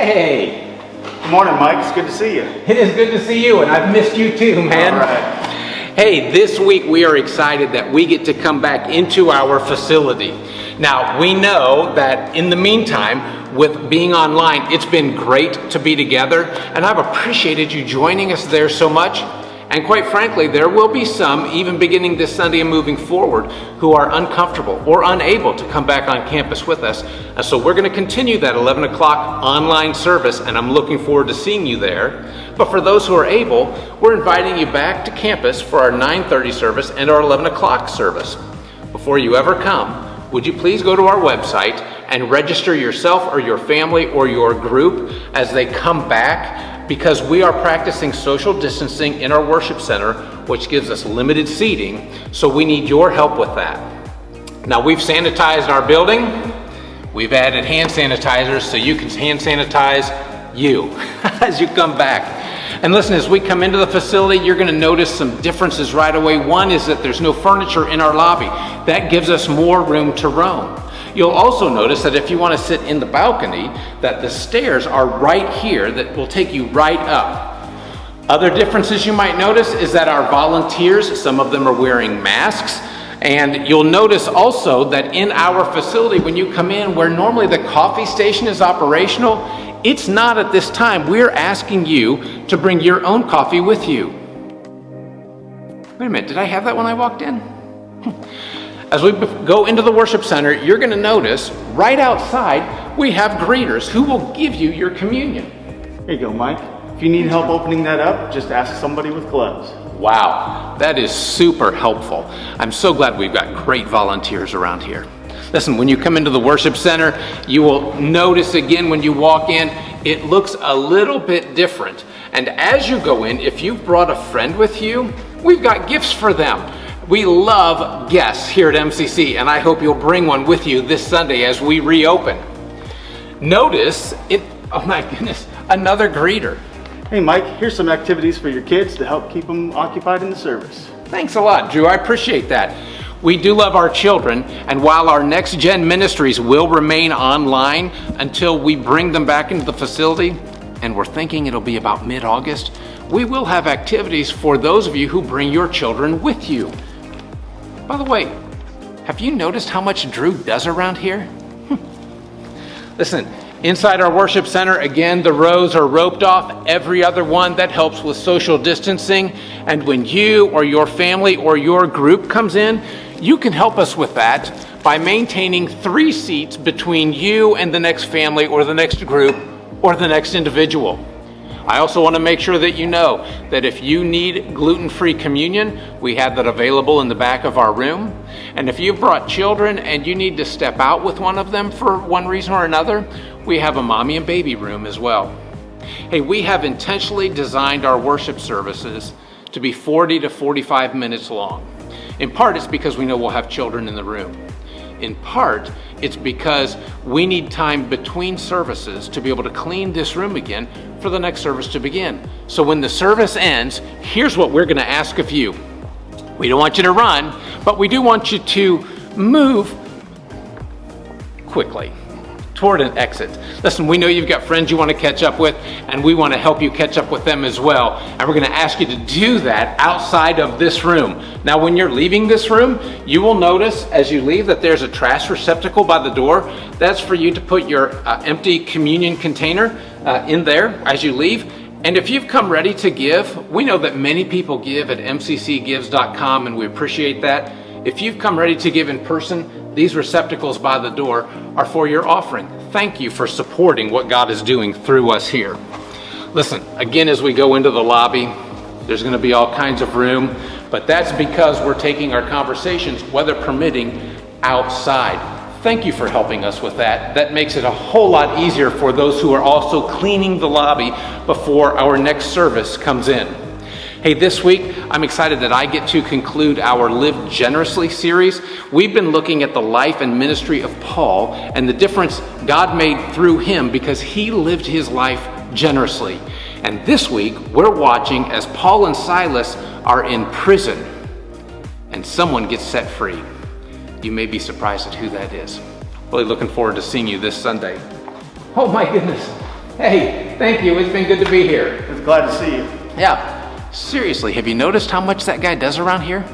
Hey! Good morning, Mike. It's good to see you. It is good to see you, and I've missed you too, man. All right. Hey, this week we are excited that we get to come back into our facility. Now, we know that in the meantime, with being online, it's been great to be together, and I've appreciated you joining us there so much. And quite frankly, there will be some, even beginning this Sunday and moving forward, who are uncomfortable or unable to come back on campus with us. And so we're going to continue that 11 o'clock online service, and I'm looking forward to seeing you there. But for those who are able, we're inviting you back to campus for our 9:30 service and our 11 o'clock service. Before you ever come, would you please go to our website and register yourself or your family or your group as they come back, because we are practicing social distancing in our worship center, which gives us limited seating, so we need your help with that. Now, we've sanitized our building. We've added hand sanitizers so you can hand sanitize you as you come back. And listen, as we come into the facility, you're going to notice some differences right away. One is that there's no furniture in our lobby. That gives us more room to roam. You'll also notice that if you want to sit in the balcony, that the stairs are right here that will take you right up. Other differences you might notice is that our volunteers, some of them are wearing masks. And you'll notice also that in our facility, when you come in, where normally the coffee station is operational, it's not at this time. We're asking you to bring your own coffee with you. Wait a minute, did I have that when I walked in? As we go into the worship center, you're going to notice right outside we have greeters who will give you your communion. Here you go, Mike. If you need help opening that up, just ask somebody with gloves. Wow, that is super helpful. I'm so glad we've got great volunteers around here. Listen, when you come into the worship center, you will notice again when you walk in, it looks a little bit different. And as you go in, if you've brought a friend with you, we've got gifts for them. We love guests here at MCC, and I hope you'll bring one with you this Sunday as we reopen. Notice it, oh my goodness, another greeter. Hey, Mike, here's some activities for your kids to help keep them occupied in the service. Thanks a lot, Drew. I appreciate that. We do love our children, and while our NextGen Ministries will remain online until we bring them back into the facility, and we're thinking it'll be about mid-August, we will have activities for those of you who bring your children with you. By the way, have you noticed how much Drew does around here? Listen, inside our worship center, again, the rows are roped off, every other one. That helps with social distancing. And when you or your family or your group comes in, you can help us with that by maintaining 3 seats between you and the next family or the next group or the next individual. I also want to make sure that you know that if you need gluten-free communion, we have that available in the back of our room. And if you've brought children and you need to step out with one of them for one reason or another, we have a mommy and baby room as well. Hey, we have intentionally designed our worship services to be 40 to 45 minutes long. In part, it's because we know we'll have children in the room. In part, it's because we need time between services to be able to clean this room again for the next service to begin. So when the service ends, here's what we're going to ask of you. We don't want you to run, but we do want you to move quickly toward an exit. Listen, we know you've got friends you want to catch up with, and we want to help you catch up with them as well. And we're going to ask you to do that outside of this room. Now, when you're leaving this room, you will notice as you leave that there's a trash receptacle by the door. That's for you to put your empty communion container in there as you leave. And if you've come ready to give, we know that many people give at mccgives.com, and we appreciate that. If you've come ready to give in person, these receptacles by the door are for your offering. Thank you for supporting what God is doing through us here. Listen, again, as we go into the lobby, there's going to be all kinds of room, but that's because we're taking our conversations, weather permitting, outside. Thank you for helping us with that. That makes it a whole lot easier for those who are also cleaning the lobby before our next service comes in. Hey, this week, I'm excited that I get to conclude our Live Generously series. We've been looking at the life and ministry of Paul and the difference God made through him because he lived his life generously. And this week, we're watching as Paul and Silas are in prison and someone gets set free. You may be surprised at who that is. Really looking forward to seeing you this Sunday. Oh my goodness. Hey, thank you. It's been good to be here. It's glad to see you. Yeah. Seriously, have you noticed how much that guy does around here?